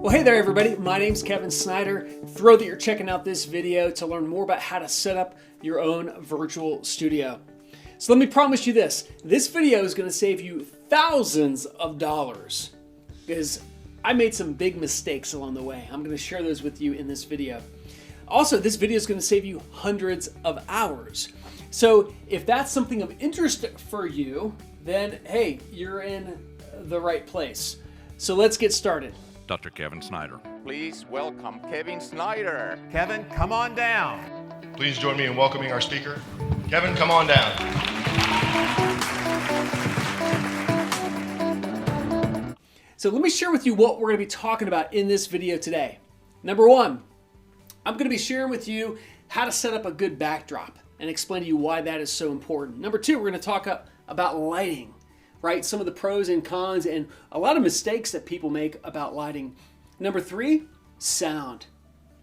Well, hey there everybody, my name's Kevin Snyder. Thrilled that you're checking out this video to learn more about how to set up your own virtual studio. So let me promise you this video is going to save you thousands of dollars because I made some big mistakes along the way. I'm going to share those with you in this video. Also, this video is going to save you hundreds of hours. So if that's something of interest for you, then hey, you're in the right place. So let's get started. Dr. Kevin Snyder. Please welcome Kevin Snyder. Kevin, come on down. Please join me in welcoming our speaker. Kevin, come on down. So let me share with you what we're going to be talking about in this video today. Number one, I'm going to be sharing with you how to set up a good backdrop and explain to you why that is so important. Number two, we're going to talk about lighting, right? Some of the pros and cons and a lot of mistakes that people make about lighting. Number three, sound.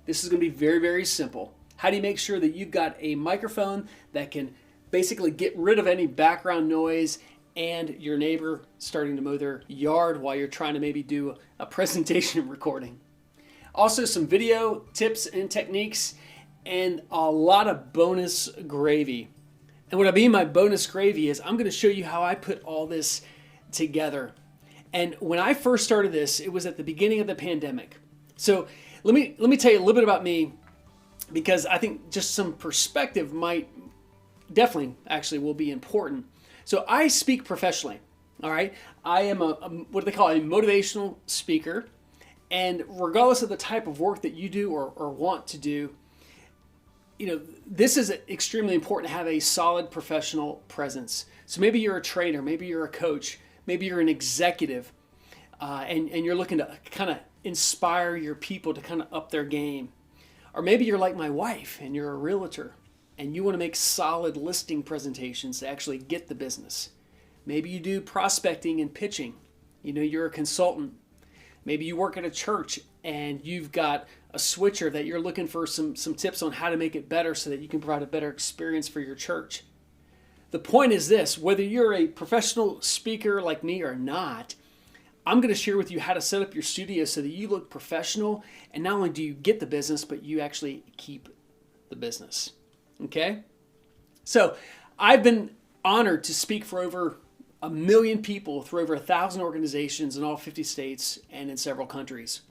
This is going to be very, very simple. How do you make sure that you've got a microphone that can basically get rid of any background noise and your neighbor starting to mow their yard while you're trying to maybe do a presentation recording? Also, some video tips and techniques and a lot of bonus gravy. And what I mean by bonus gravy is I'm going to show you how I put all this together. And when I first started this, it was at the beginning of the pandemic. So let me tell you a little bit about me, because I think just some perspective might definitely actually will be important. So I speak professionally, all right? I am what they call a motivational speaker. And regardless of the type of work that you do or want to do, you know, this is extremely important to have a solid professional presence. So maybe you're a trainer, maybe you're a coach, maybe you're an executive, and you're looking to kind of inspire your people to kind of up their game. Or maybe you're like my wife and you're a realtor and you want to make solid listing presentations to actually get the business. Maybe you do prospecting and pitching. You know, you're a consultant. Maybe you work at a church and you've got a switcher that you're looking for some tips on how to make it better so that you can provide a better experience for your church. The point is this: whether you're a professional speaker like me or not, I'm going to share with you how to set up your studio so that you look professional, and not only do you get the business, but you actually keep the business. Okay? So I've been honored to speak for over 1 million people through over 1,000 organizations in all 50 states and in several countries.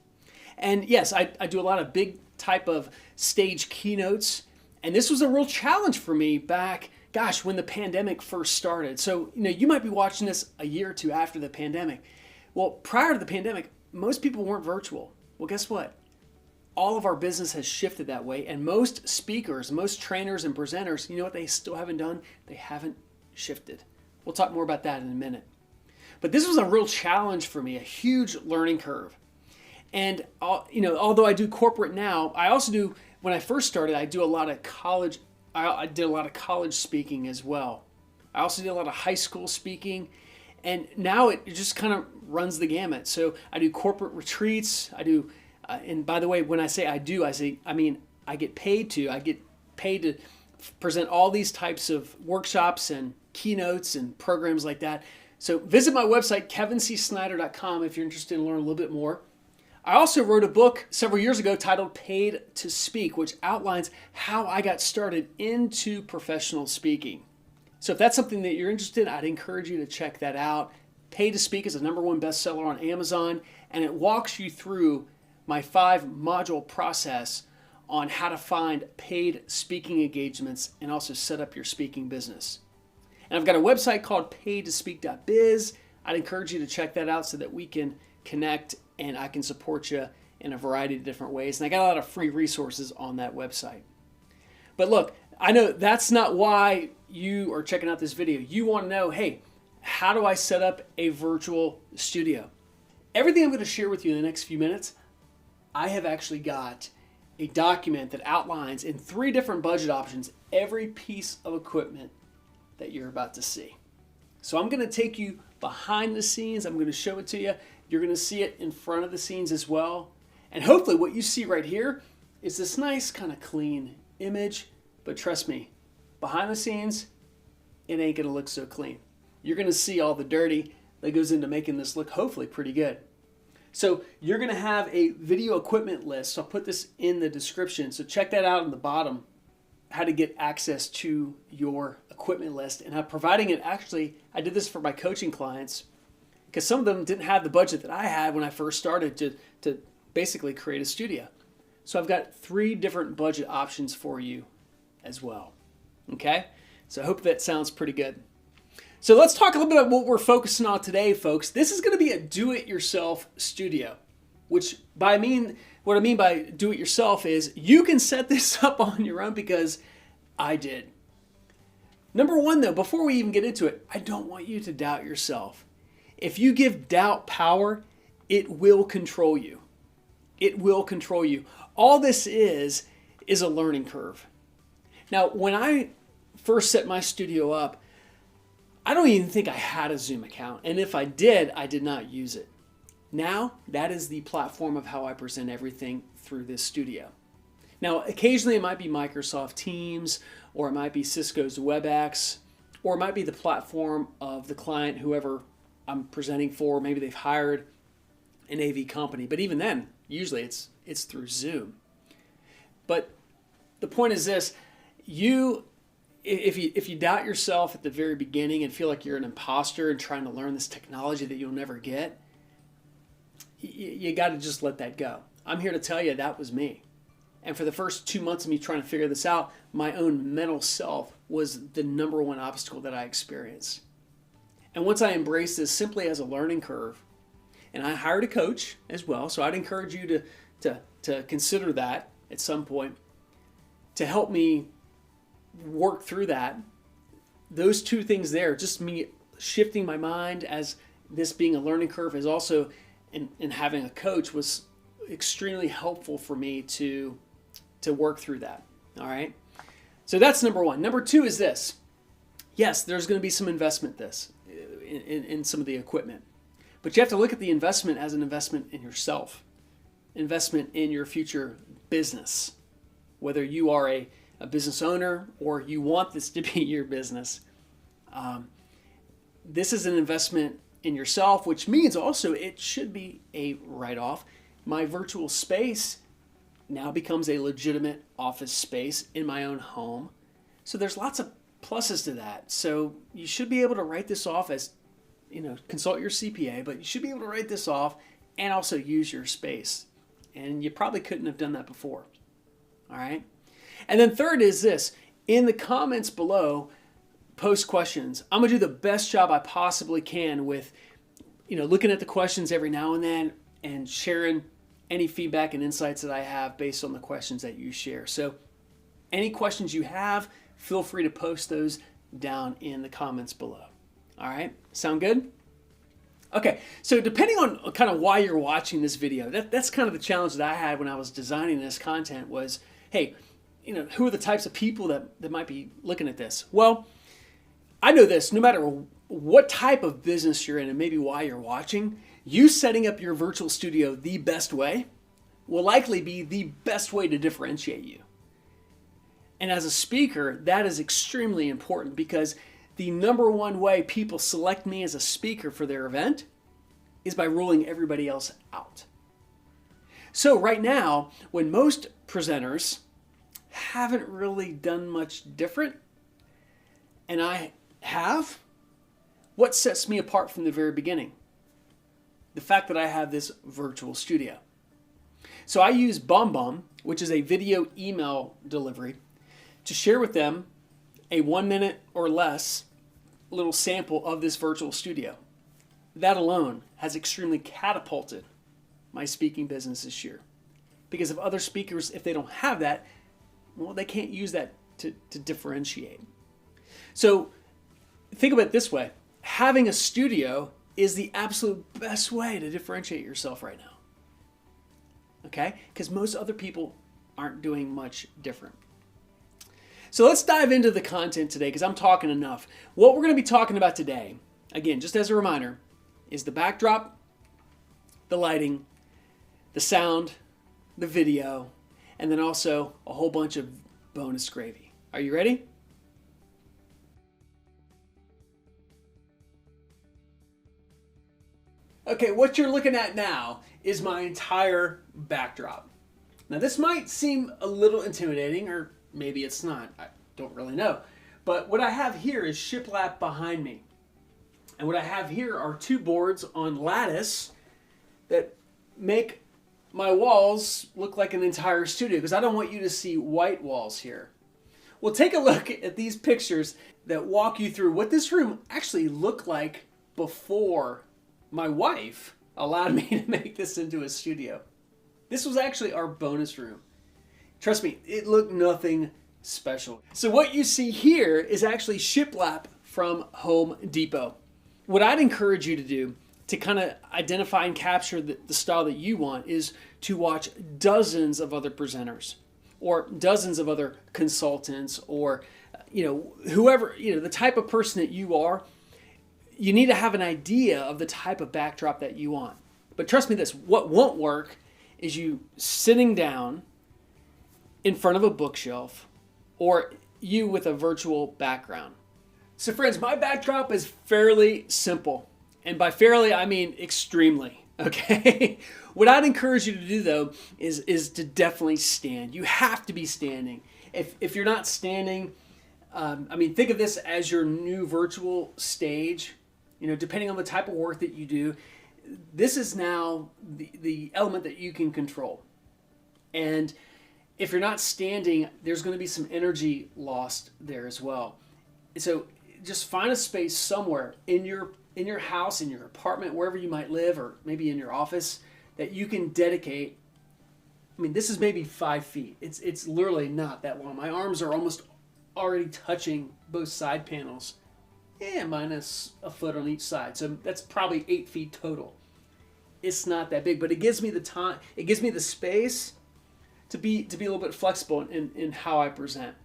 And yes, I do a lot of big type of stage keynotes. And this was a real challenge for me back, gosh, when the pandemic first started. So, you know, you might be watching this a year or two after the pandemic. Well, prior to the pandemic, most people weren't virtual. Well, guess what? All of our business has shifted that way. And most speakers, most trainers and presenters, you know what they still haven't done? They haven't shifted. We'll talk more about that in a minute. But this was a real challenge for me, a huge learning curve. And you know, although I do corporate now, I also do, when I first started, I do a lot of college. I did a lot of college speaking as well. I also did a lot of high school speaking, and now it just kind of runs the gamut. So I do corporate retreats. I do, and by the way, when I say I mean I get paid to. I get paid to present all these types of workshops and keynotes and programs like that. So visit my website, kevincsnyder.com, if you're interested in learning a little bit more. I also wrote a book several years ago titled Paid to Speak, which outlines how I got started into professional speaking. So if that's something that you're interested in, I'd encourage you to check that out. Paid to Speak is a #1 bestseller on Amazon, and it walks you through my 5-module process on how to find paid speaking engagements and also set up your speaking business. And I've got a website called paidtospeak.biz. I'd encourage you to check that out so that we can connect and I can support you in a variety of different ways. And I got a lot of free resources on that website. But look, I know that's not why you are checking out this video. You want to know, hey, how do I set up a virtual studio? Everything I'm going to share with you in the next few minutes, I have actually got a document that outlines in 3 different budget options every piece of equipment that you're about to see. So I'm going to take you behind the scenes. I'm going to show it to you. You're going to see it in front of the scenes as well. And hopefully what you see right here is this nice kind of clean image. But trust me, behind the scenes, it ain't going to look so clean. You're going to see all the dirty that goes into making this look hopefully pretty good. So you're going to have a video equipment list. So I'll put this in the description. So check that out on the bottom, how to get access to your equipment list. And I'm providing it, actually, I did this for my coaching clients because some of them didn't have the budget that I had when I first started to basically create a studio. So I've got 3 different budget options for you as well. Okay? So I hope that sounds pretty good. So let's talk a little bit about what we're focusing on today, folks. This is going to be a do-it-yourself studio, which what I mean by do-it-yourself is you can set this up on your own because I did. Number one, though, before we even get into it, I don't want you to doubt yourself. If you give doubt power, it will control you. It will control you. All this is a learning curve. Now, when I first set my studio up, I don't even think I had a Zoom account. And if I did not use it. Now, that is the platform of how I present everything through this studio. Now, occasionally it might be Microsoft Teams, or it might be Cisco's WebEx, or it might be the platform of the client, whoever I'm presenting for. Maybe they've hired an AV company. But even then, usually it's through Zoom. But the point is this, if you doubt yourself at the very beginning and feel like you're an imposter and trying to learn this technology that you'll never get, you got to just let that go. I'm here to tell you that was me. And for the first 2 months of me trying to figure this out, my own mental self was the number one obstacle that I experienced. And once I embraced this simply as a learning curve, and I hired a coach as well, so I'd encourage you to consider that at some point to help me work through that. Those 2 things there, just me shifting my mind as this being a learning curve, is also in having a coach, was extremely helpful for me to work through that. All right. So that's number one. Number 2 is this. Yes, there's going to be some investment in some of the equipment, but you have to look at the investment as an investment in yourself, investment in your future business, whether you are a business owner or you want this to be your business. This is an investment in yourself, which means also it should be a write-off. My virtual space now becomes a legitimate office space in my own home. So there's lots of pluses to that. So you should be able to write this off as, consult your CPA, but you should be able to write this off and also use your space. And you probably couldn't have done that before. All right. And then third is this. In the comments below, post questions. I'm going to do the best job I possibly can with, looking at the questions every now and then and sharing any feedback and insights that I have based on the questions that you share. So any questions you have, feel free to post those down in the comments below. All right. Sound good? Okay. So depending on kind of why you're watching this video, that's kind of the challenge that I had when I was designing this content was, hey, who are the types of people that might be looking at this? Well, I know this, no matter what type of business you're in and maybe why you're watching, you setting up your virtual studio the best way will likely be the best way to differentiate you. And as a speaker, that is extremely important because the number one way people select me as a speaker for their event is by ruling everybody else out. So right now, when most presenters haven't really done much different, and I have, what sets me apart from the very beginning? The fact that I have this virtual studio. So I use BombBomb, which is a video email delivery, to share with them a 1 minute or less little sample of this virtual studio. That alone has extremely catapulted my speaking business this year. Because if other speakers, if they don't have that, well, they can't use that to differentiate. So think of it this way. Having a studio is the absolute best way to differentiate yourself right now. Okay? Because most other people aren't doing much different. So let's dive into the content today because I'm talking enough. What we're going to be talking about today, again, just as a reminder, is the backdrop, the lighting, the sound, the video, and then also a whole bunch of bonus gravy. Are you ready? Okay, what you're looking at now is my entire backdrop. Now this might seem a little intimidating, or maybe it's not, I don't really know. But what I have here is shiplap behind me. And what I have here are two boards on lattice that make my walls look like an entire studio, because I don't want you to see white walls here. Well, take a look at these pictures that walk you through what this room actually looked like before my wife allowed me to make this into a studio. This was actually our bonus room. Trust me, it looked nothing special. So what you see here is actually shiplap from Home Depot. What I'd encourage you to do to kind of identify and capture the style that you want is to watch dozens of other presenters or dozens of other consultants, or whoever, the type of person that you are. You need to have an idea of the type of backdrop that you want. But trust me this, what won't work is you sitting down in front of a bookshelf or you with a virtual background. So friends, my backdrop is fairly simple. And by fairly, I mean extremely, okay? What I'd encourage you to do though is to definitely stand. You have to be standing. If you're not standing, think of this as your new virtual stage. Depending on the type of work that you do, this is now the element that you can control. And if you're not standing, there's going to be some energy lost there as well. So just find a space somewhere in your house, in your apartment, wherever you might live, or maybe in your office, that you can dedicate. This is maybe 5 feet. It's literally not that long. My arms are almost already touching both side panels. Minus a foot on each side. So that's probably 8 feet total. It's not that big, but it gives me the time, it gives me the space to be a little bit flexible in how I present.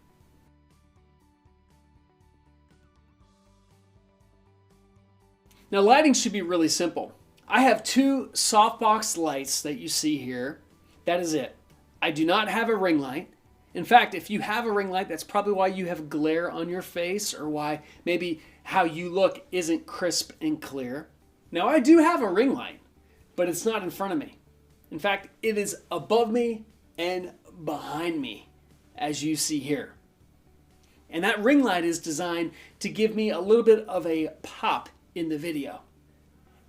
Now lighting should be really simple. I have two softbox lights that you see here. That is it. I do not have a ring light. In fact, if you have a ring light, that's probably why you have glare on your face, or why maybe how you look isn't crisp and clear. Now I do have a ring light, but it's not in front of me. In fact, it is above me and behind me, as you see here. And that ring light is designed to give me a little bit of a pop in the video.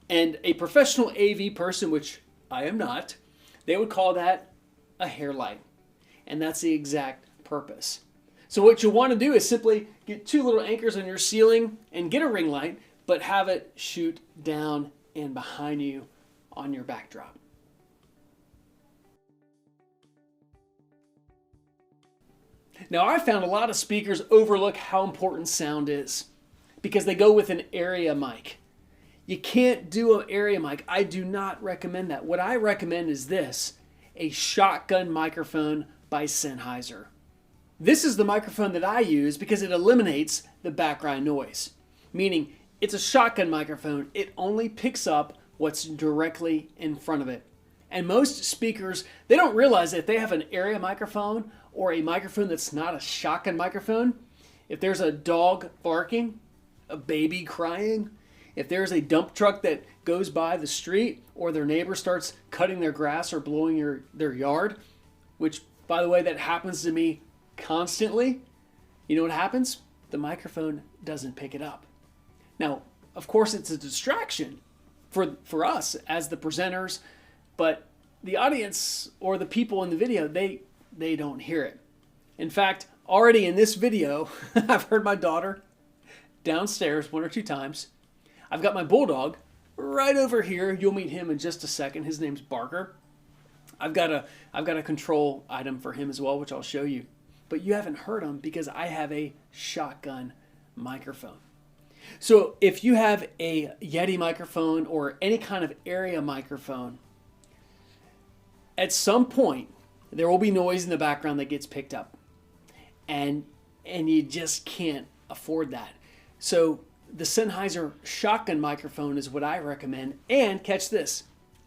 And a professional AV person, which I am not, they would call that a hair light. And that's the exact purpose. So what you want to do is simply get two little anchors on your ceiling and get a ring light, but have it shoot down and behind you on your backdrop. Now I found a lot of speakers overlook how important sound is because they go with an area mic. You can't do an area mic. I do not recommend that. What I recommend is this, a shotgun microphone by Sennheiser. This is the microphone that I use because it eliminates the background noise. Meaning, it's a shotgun microphone. It only picks up what's directly in front of it. And most speakers, they don't realize that if they have an area microphone or a microphone that's not a shotgun microphone, if there's a dog barking, a baby crying, if there's a dump truck that goes by the street, or their neighbor starts cutting their grass or blowing their yard, which, by the way, that happens to me constantly, you know what happens? The microphone doesn't pick it up. Now, of course, it's a distraction for us as the presenters, but the audience or the people in the video, they don't hear it. In fact, already in this video, I've heard my daughter downstairs 1 or 2 times. I've got my bulldog right over here. You'll meet him in just a second. His name's Barker. I've got a control item for him as well, which I'll show you. But you haven't heard him because I have a shotgun microphone. So if you have a Yeti microphone or any kind of area microphone, at some point there will be noise in the background that gets picked up. And you just can't afford that. So the Sennheiser shotgun microphone is what I recommend. And catch this,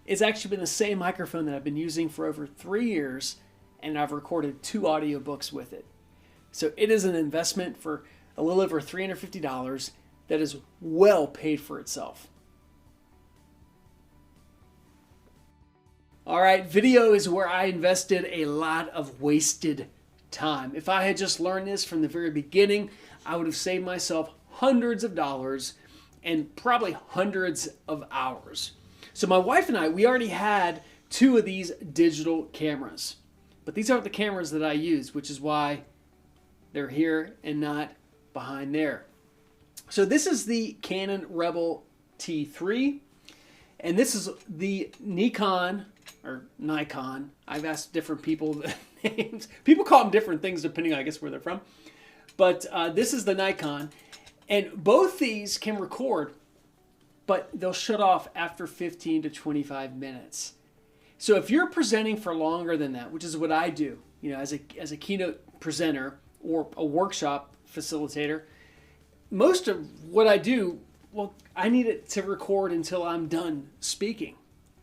it's actually been the same microphone that I've been using for over 3 years, and I've recorded 2 audiobooks with it. So it is an investment for a little over $350 that is well paid for itself. All right, video is where I invested a lot of wasted time. If I had just learned this from the very beginning, I would have saved myself hundreds of dollars and probably hundreds of hours. So my wife and I, we already had 2 of these digital cameras, but these aren't the cameras that I use, which is why they're here and not behind there. So this is the Canon Rebel T3, and this is the Nikon. I've asked different people the names. People call them different things depending on, I guess, where they're from. But this is the Nikon, and both these can record, but they'll shut off after 15 to 25 minutes. So if you're presenting for longer than that, which is what I do, as a keynote presenter or a workshop facilitator, most of what I do, well, I need it to record until I'm done speaking.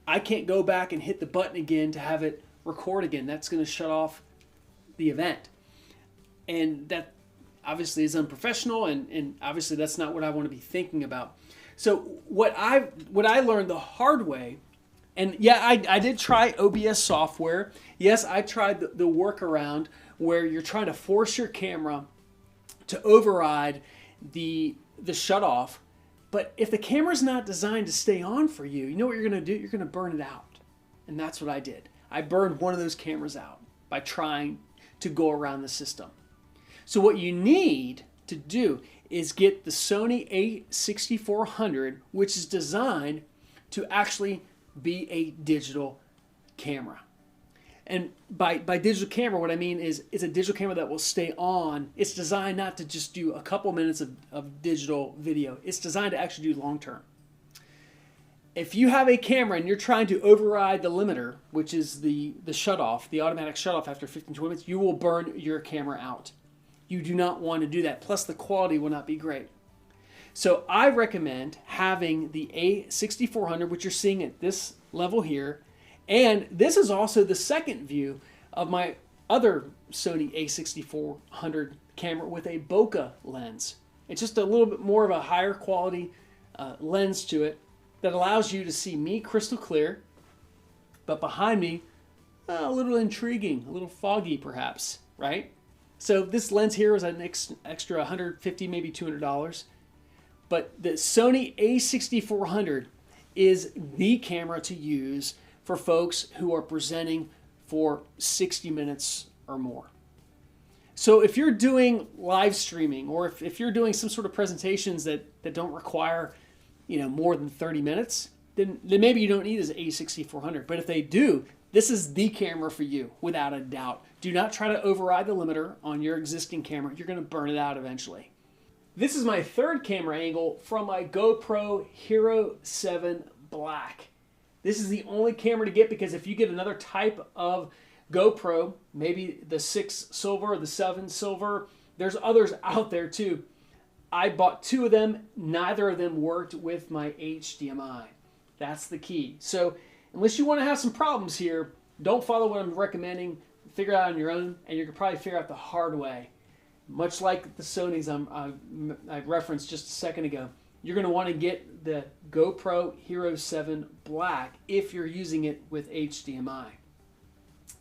I can't go back and hit the button again to have it record again. That's going to shut off the event. And that obviously is unprofessional, and obviously that's not what I want to be thinking about. So what I learned the hard way, and yeah, I did try OBS software. Yes, I tried the workaround where you're trying to force your camera to override the shut off. But if the camera's not designed to stay on for you, you know what you're going to do? You're going to burn it out. And that's what I did. I burned one of those cameras out by trying to go around the system. So what you need to do is get the Sony a6400, which is designed to actually be a digital camera. And by digital camera, what I mean is it's a digital camera that will stay on. It's designed not to just do a couple minutes of digital video. It's designed to actually do long term. If you have a camera and you're trying to override the limiter, which is the shutoff, the automatic shutoff after 15-20 minutes, you will burn your camera out. You do not want to do that. Plus the quality will not be great. So I recommend having the a6400, which you're seeing at this level here. And this is also the second view of my other Sony a6400 camera with a bokeh lens. It's just a little bit more of a higher quality lens to it that allows you to see me crystal clear, but behind me, a little intriguing, a little foggy perhaps, right? So this lens here is an extra $150, maybe $200. But the Sony a6400 is the camera to use for folks who are presenting for 60 minutes or more. So if you're doing live streaming, or if you're doing some sort of presentations that don't require more than 30 minutes, then maybe you don't need this a6400. But if they do, this is the camera for you, without a doubt. Do not try to override the limiter on your existing camera. You're going to burn it out eventually. This is my third camera angle from my GoPro Hero 7 Black. This is the only camera to get, because if you get another type of GoPro, maybe the 6 silver or the 7 silver, there's others out there too. I bought 2 of them. Neither of them worked with my HDMI. That's the key. So unless you want to have some problems here, don't follow what I'm recommending. Figure it out on your own, and you can probably figure out the hard way. Much like the Sonys I referenced just a second ago. You're going to want to get the GoPro Hero 7 Black if you're using it with HDMI.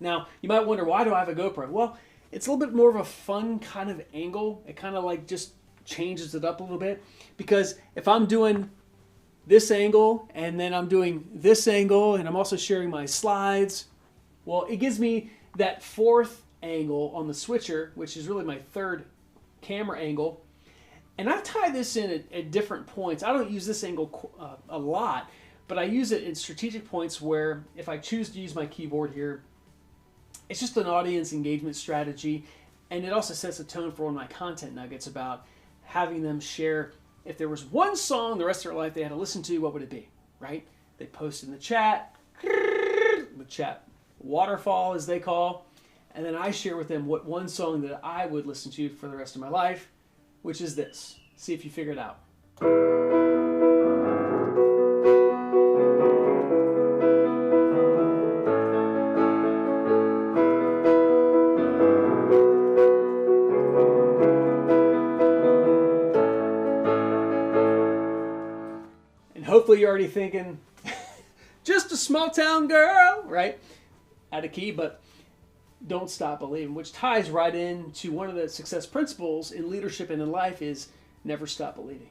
Now, you might wonder, why do I have a GoPro? Well, it's a little bit more of a fun kind of angle. It kind of like just changes it up a little bit. Because if I'm doing this angle, and then I'm doing this angle, and I'm also sharing my slides, well, it gives me that fourth angle on the switcher, which is really my third camera angle. And I tie this in at different points. I don't use this angle a lot, but I use it in strategic points where if I choose to use my keyboard here, it's just an audience engagement strategy. And it also sets a tone for one of my content nuggets about having them share, if there was one song the rest of their life they had to listen to, what would it be, right? They post in the chat waterfall as they call, and then I share with them what one song that I would listen to for the rest of my life, which is this. See if you figure it out. And hopefully you're already thinking, just a small town girl, right? Out of key, but don't stop believing, which ties right into one of the success principles in leadership and in life is never stop believing.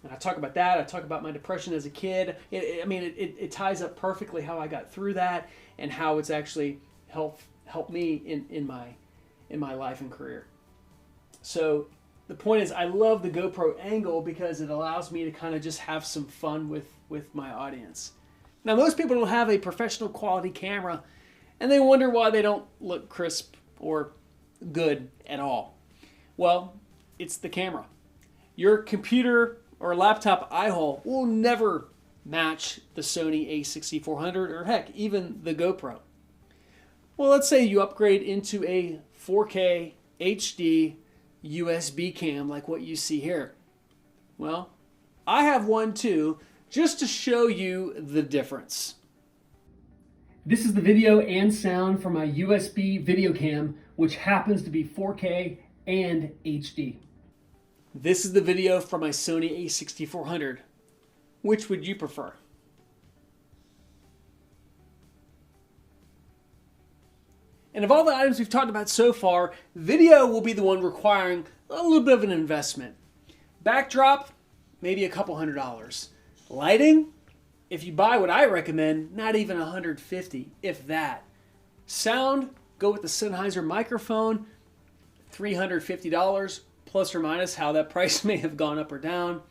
And I talk about that. I talk about my depression as a kid. It ties up perfectly how I got through that and how it's actually helped me in my life and career. So the point is, I love the GoPro angle because it allows me to kind of just have some fun with my audience. Now, most people don't have a professional quality camera, and they wonder why they don't look crisp or good at all. Well, it's the camera. Your computer or laptop eye hole will never match the Sony a6400 or heck, even the GoPro. Well, let's say you upgrade into a 4K HD USB cam like what you see here. Well, I have one too, just to show you the difference. This is the video and sound from my USB video cam, which happens to be 4K and HD. This is the video from my Sony a6400. Which would you prefer? And of all the items we've talked about so far, video will be the one requiring a little bit of an investment. Backdrop, maybe a couple $100. Lighting, if you buy what I recommend, not even $150, if that. Sound, go with the Sennheiser microphone, $350, plus or minus how that price may have gone up or down.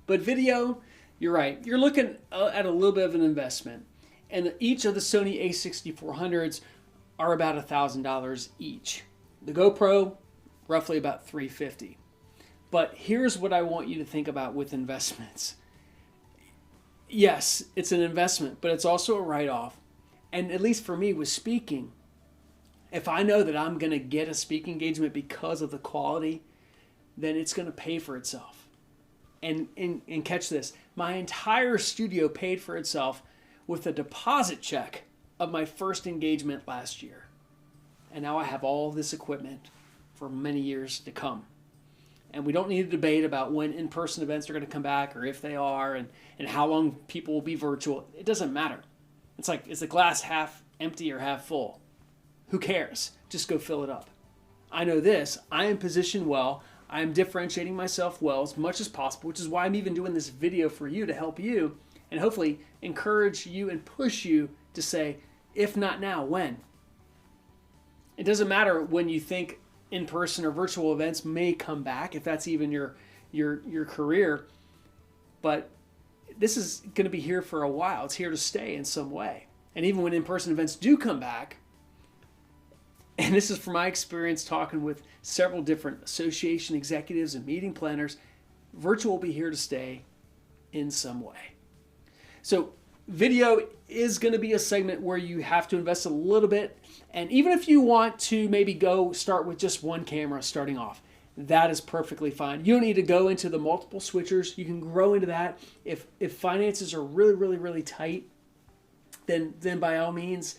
But video, you're right, you're looking at a little bit of an investment. And each of the Sony a6400s are about $1,000 each. The GoPro, roughly about $350. But here's what I want you to think about with investments. Yes, it's an investment, but it's also a write-off. And at least for me with speaking, if I know that I'm going to get a speaking engagement because of the quality, then it's going to pay for itself. And catch this, my entire studio paid for itself with a deposit check of my first engagement last year. And now I have all this equipment for many years to come. And we don't need to debate about when in-person events are going to come back or if they are and how long people will be virtual. It doesn't matter. It's like, is the glass half empty or half full? Who cares? Just go fill it up. I know this. I am positioned well. I am differentiating myself well as much as possible, which is why I'm even doing this video for you to help you and hopefully encourage you and push you to say, if not now, when? It doesn't matter when you think in-person or virtual events may come back, if that's even your career, but this is going to be here for a while. It's here to stay in some way. And even when in-person events do come back, and this is from my experience talking with several different association executives and meeting planners, virtual will be here to stay in some way. So video is going to be a segment where you have to invest a little bit. And even if you want to maybe go start with just one camera starting off, that is perfectly fine. You don't need to go into the multiple switchers. You can grow into that. If finances are really, really, really tight, then by all means,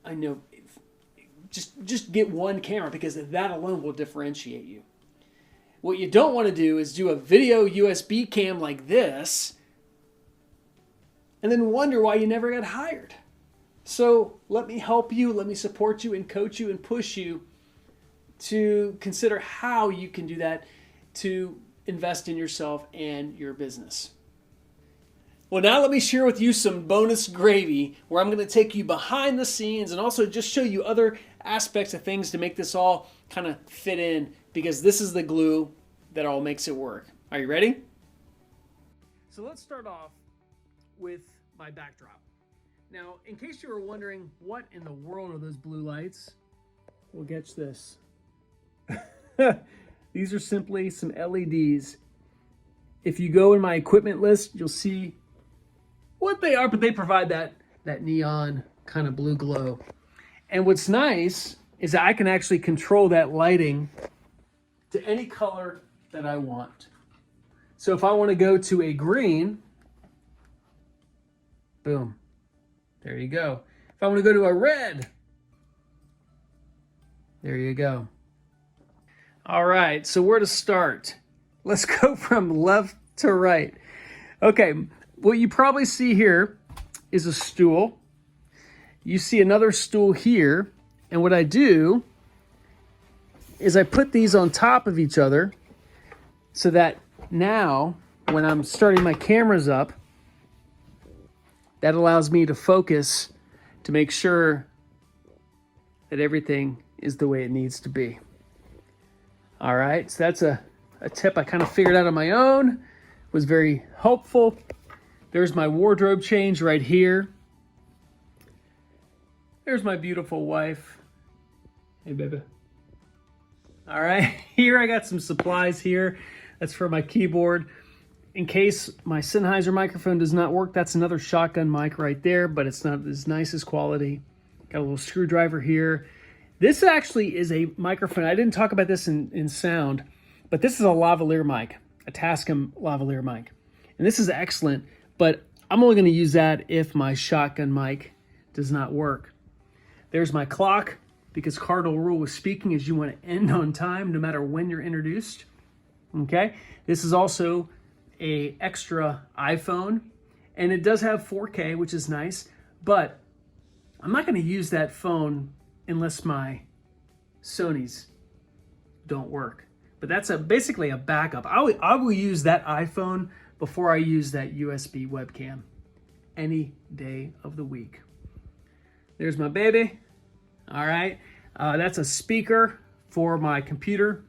I know, just get one camera because that alone will differentiate you. What you don't want to do is do a video USB cam like this and then wonder why you never got hired. So let me help you, let me support you and coach you and push you to consider how you can do that to invest in yourself and your business. Well, now let me share with you some bonus gravy where I'm going to take you behind the scenes and also just show you other aspects of things to make this all kind of fit in, because this is the glue that all makes it work. Are you ready? So let's start off with my backdrop. Now, in case you were wondering what in the world are those blue lights, well, catch this. These are simply some LEDs. If you go in my equipment list, you'll see what they are, but they provide that neon kind of blue glow. And what's nice is that I can actually control that lighting to any color that I want. So if I want to go to a green, boom, there you go. If I want to go to a red, there you go. All right, so where to start? Let's go from left to right. Okay, what you probably see here is a stool. You see another stool here. And what I do is I put these on top of each other so that now when I'm starting my cameras up, that allows me to focus to make sure that everything is the way it needs to be. All right, so that's a tip I kind of figured out on my own. Was very helpful. There's my wardrobe change right here. There's my beautiful wife. Hey, baby. All right, here I got some supplies here. That's for my keyboard. In case my Sennheiser microphone does not work, that's another shotgun mic right there, but it's not as nice as quality. Got a little screwdriver here. This actually is a microphone. I didn't talk about this in sound, but this is a lavalier mic, a Tascam lavalier mic. And this is excellent, but I'm only going to use that if my shotgun mic does not work. There's my clock, because cardinal rule with speaking is you want to end on time no matter when you're introduced. Okay? This is also a extra iPhone, and it does have 4K, which is nice, but I'm not going to use that phone unless my Sonys don't work. But that's basically a backup. I will use that iPhone before I use that USB webcam any day of the week. There's my baby. All right, that's a speaker for my computer.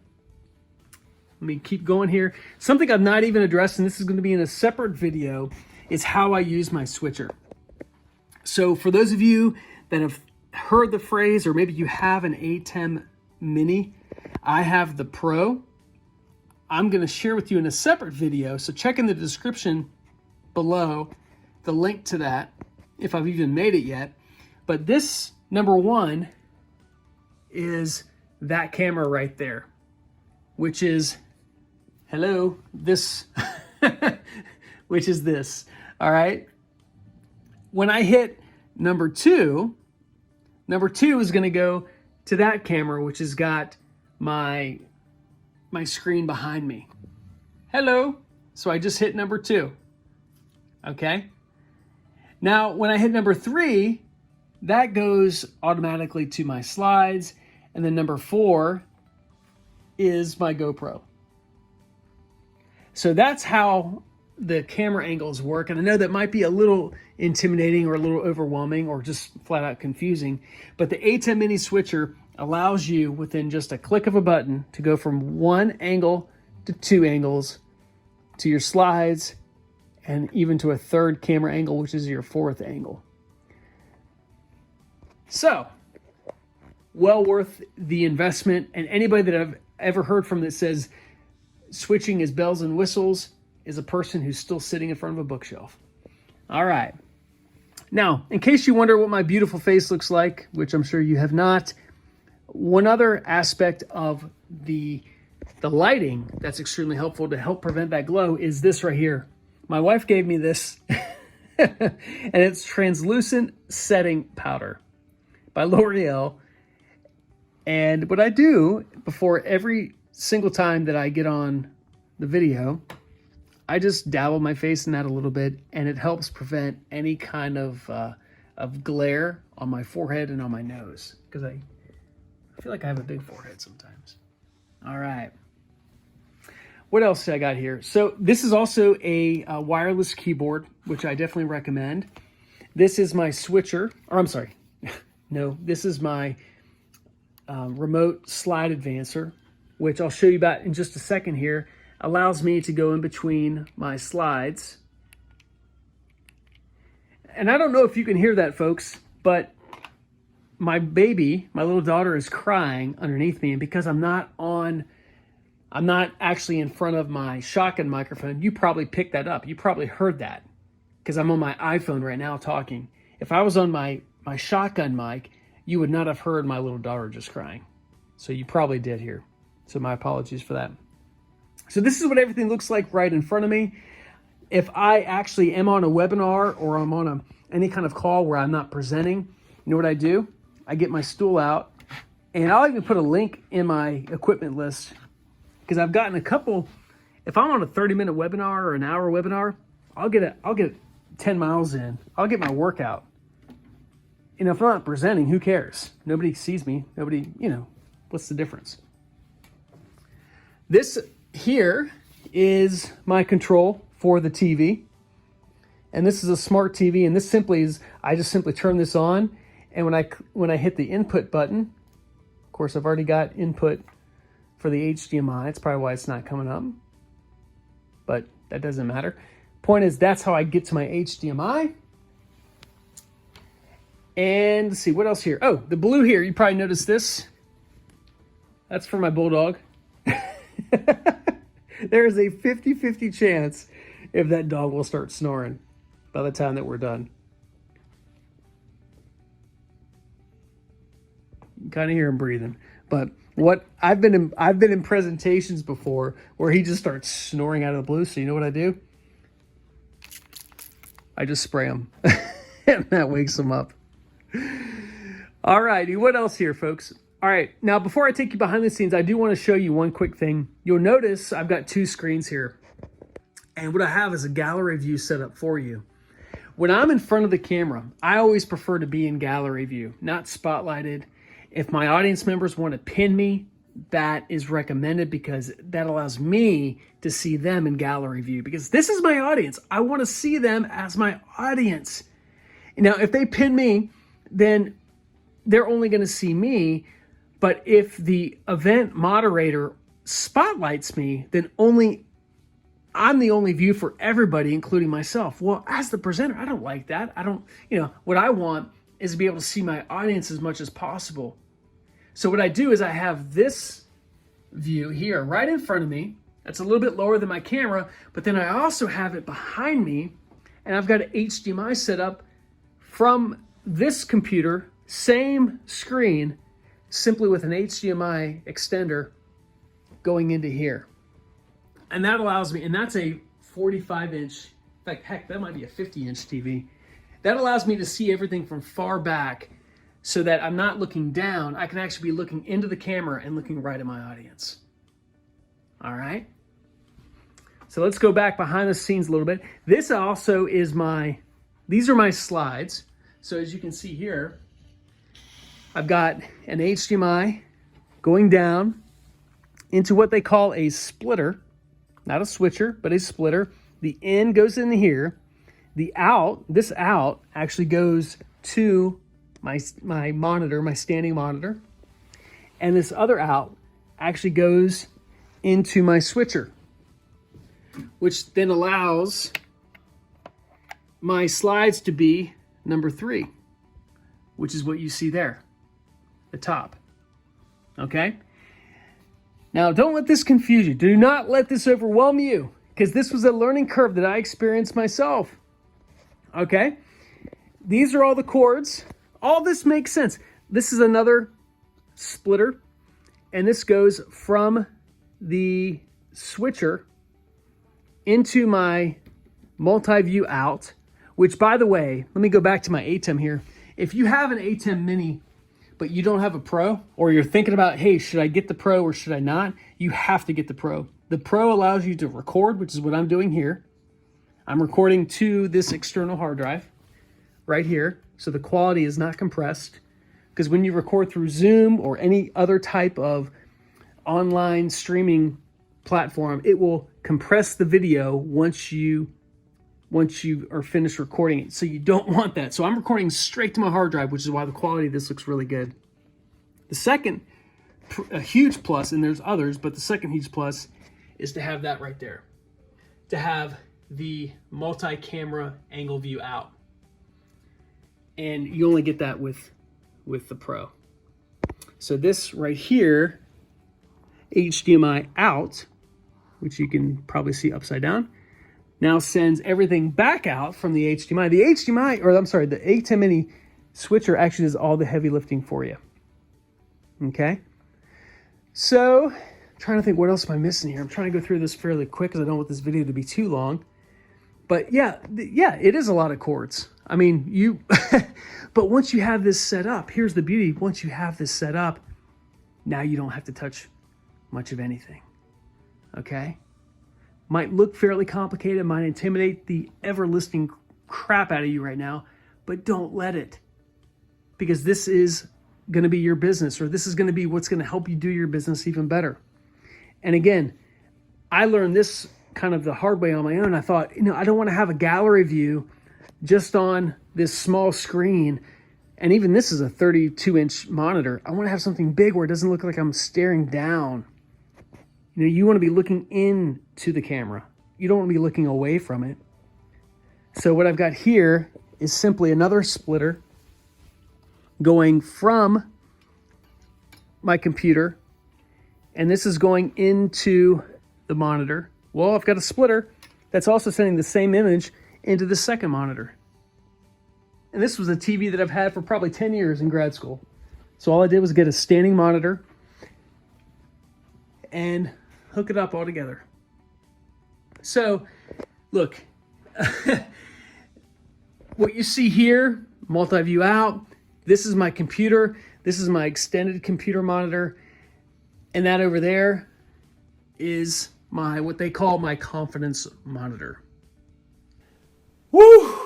Let me keep going here. Something I've not even addressed, and this is going to be in a separate video, is how I use my switcher. So for those of you that have heard the phrase, or maybe you have an ATEM Mini, I have the Pro. I'm going to share with you in a separate video, so check in the description below the link to that, if I've even made it yet. But this, number one, is that camera right there, which is, hello, this, which is this, all right? When I hit number two is gonna go to that camera, which has got my screen behind me. Hello, so I just hit number 2, okay? Now, when I hit number 3, that goes automatically to my slides, and then number 4 is my GoPro. So that's how the camera angles work, and I know that might be a little intimidating or a little overwhelming or just flat out confusing, but the ATEM Mini Switcher allows you within just a click of a button to go from one angle to 2 angles to your slides and even to a third camera angle, which is your 4th angle. So, well worth the investment, and anybody that I've ever heard from that says switching is bells and whistles is a person who's still sitting in front of a bookshelf. All right. Now, in case you wonder what my beautiful face looks like, which I'm sure you have not, one other aspect of the lighting that's extremely helpful to help prevent that glow is this right here. My wife gave me this, and it's translucent setting powder by L'Oreal. And what I do before every single time that I get on the video, I just dabble my face in that a little bit, and it helps prevent any kind of glare on my forehead and on my nose, because I feel like I have a big forehead sometimes. All right. What else I got here? So this is also a wireless keyboard, which I definitely recommend. This is my switcher, or I'm sorry, no, this is my remote slide advancer, which I'll show you about in just a second here. Allows me to go in between my slides. And I don't know if you can hear that, folks, but my baby, my little daughter, is crying underneath me, and because I'm not actually in front of my shotgun microphone, you probably picked that up. You probably heard that because I'm on my iPhone right now talking. If I was on my shotgun mic, you would not have heard my little daughter just crying. So you probably did hear. So my apologies for that. So this is what everything looks like right in front of me. If I actually am on a webinar or I'm on any kind of call where I'm not presenting, you know what I do? I get my stool out, and I'll even put a link in my equipment list, because I've gotten a couple. If I'm on a 30-minute webinar or an hour webinar, I'll get 10 miles in. I'll get my workout. You know, if I'm not presenting, who cares? Nobody sees me. Nobody, you know, what's the difference? This here is my control for the TV. And this is a smart TV. And this simply is, I just simply turn this on. And when I hit the input button, of course, I've already got input for the HDMI. It's probably why it's not coming up. But that doesn't matter. Point is, that's how I get to my HDMI. And let's see, what else here? Oh, the blue here, you probably noticed this. That's for my bulldog. There's a 50-50 chance if that dog will start snoring by the time that we're done. You can kind of hear him breathing. But what I've been in presentations before where he just starts snoring out of the blue. So you know what I do? I just spray him. And that wakes him up. All righty, what else here, folks? All right, now before I take you behind the scenes, I do want to show you one quick thing. You'll notice I've got two screens here. And what I have is a gallery view set up for you. When I'm in front of the camera, I always prefer to be in gallery view, not spotlighted. If my audience members want to pin me, that is recommended because that allows me to see them in gallery view because this is my audience. I want to see them as my audience. Now, if they pin me, then they're only going to see me. But if the event moderator spotlights me, then I'm the only view for everybody, including myself. Well, as the presenter, I don't like that. What I want is to be able to see my audience as much as possible. So what I do is I have this view here right in front of me. That's a little bit lower than my camera, but then I also have it behind me, and I've got an HDMI set up from this computer, same screen, simply with an HDMI extender going into here. And that allows me, and that's a 45-inch, in fact, heck, that might be a 50-inch TV. That allows me to see everything from far back so that I'm not looking down. I can actually be looking into the camera and looking right at my audience. All right? So let's go back behind the scenes a little bit. This also is these are my slides. So as you can see here, I've got an HDMI going down into what they call a splitter. Not a switcher, but a splitter. The in goes in here. This out actually goes to my monitor, my standing monitor. And this other out actually goes into my switcher, which then allows my slides to be number 3, which is what you see there, the top. Okay? Now, don't let this confuse you. Do not let this overwhelm you, because this was a learning curve that I experienced myself. Okay? These are all the cords. All this makes sense. This is another splitter, and this goes from the switcher into my multi-view out, which, by the way, let me go back to my ATEM here. If you have an ATEM Mini, but you don't have a Pro, or you're thinking about, hey, should I get the Pro or should I not? You have to get the Pro. The Pro allows you to record, which is what I'm doing here. I'm recording to this external hard drive right here, so the quality is not compressed. Because when you record through Zoom or any other type of online streaming platform, it will compress the video once you are finished recording it. So you don't want that. So I'm recording straight to my hard drive, which is why the quality of this looks really good. The second, a huge plus, and there's others, but the second huge plus is to have that right there. To have the multi-camera angle view out. And you only get that with the Pro. So this right here, HDMI out, which you can probably see upside down, now sends everything back out from the HDMI. The ATEM Mini Switcher actually does all the heavy lifting for you. Okay? So, I'm trying to think, what else am I missing here? I'm trying to go through this fairly quick because I don't want this video to be too long. But yeah, it is a lot of cords. I mean, but once you have this set up, here's the beauty. Once you have this set up, now you don't have to touch much of anything. Okay? Might look fairly complicated, might intimidate the ever-listening crap out of you right now, but don't let it. Because this is going to be your business, or this is going to be what's going to help you do your business even better. And again, I learned this kind of the hard way on my own. I thought, I don't want to have a gallery view just on this small screen. And even this is a 32-inch monitor. I want to have something big where it doesn't look like I'm staring down. You want to be looking into the camera. You don't want to be looking away from it. So what I've got here is simply another splitter going from my computer, and this is going into the monitor. Well, I've got a splitter that's also sending the same image into the second monitor. And this was a TV that I've had for probably 10 years in grad school. So all I did was get a standing monitor and hook it up all together. So, look, what you see here, multi-view out, this is my computer, this is my extended computer monitor, and that over there is my, what they call my confidence monitor. Woo!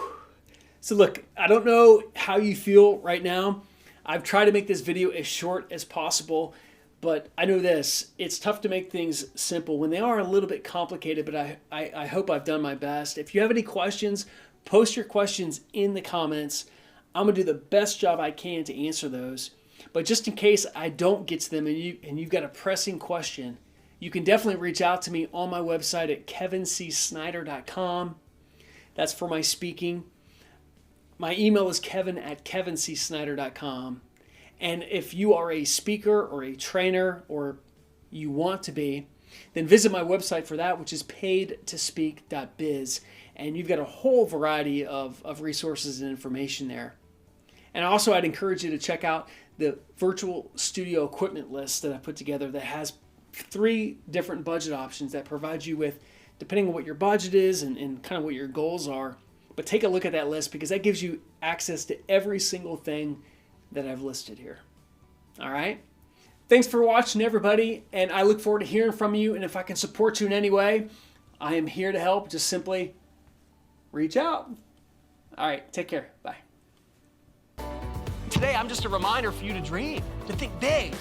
So look, I don't know how you feel right now. I've tried to make this video as short as possible, but I know this, it's tough to make things simple when they are a little bit complicated, but I hope I've done my best. If you have any questions, post your questions in the comments. I'm gonna do the best job I can to answer those. But just in case I don't get to them and you've got a pressing question, you can definitely reach out to me on my website at kevincsnyder.com. That's for my speaking. My email is kevin@kevincsnyder.com. And if you are a speaker or a trainer, or you want to be, then visit my website for that, which is paidtospeak.biz. And you've got a whole variety of resources and information there. And also, I'd encourage you to check out the virtual studio equipment list that I put together that has 3 different budget options that provide you with, depending on what your budget is and kind of what your goals are. But take a look at that list, because that gives you access to every single thing that I've listed here. All right? Thanks for watching, everybody, and I look forward to hearing from you. And if I can support you in any way, I am here to help. Just simply reach out. All right, take care. Bye. Today, I'm just a reminder for you to dream, to think big.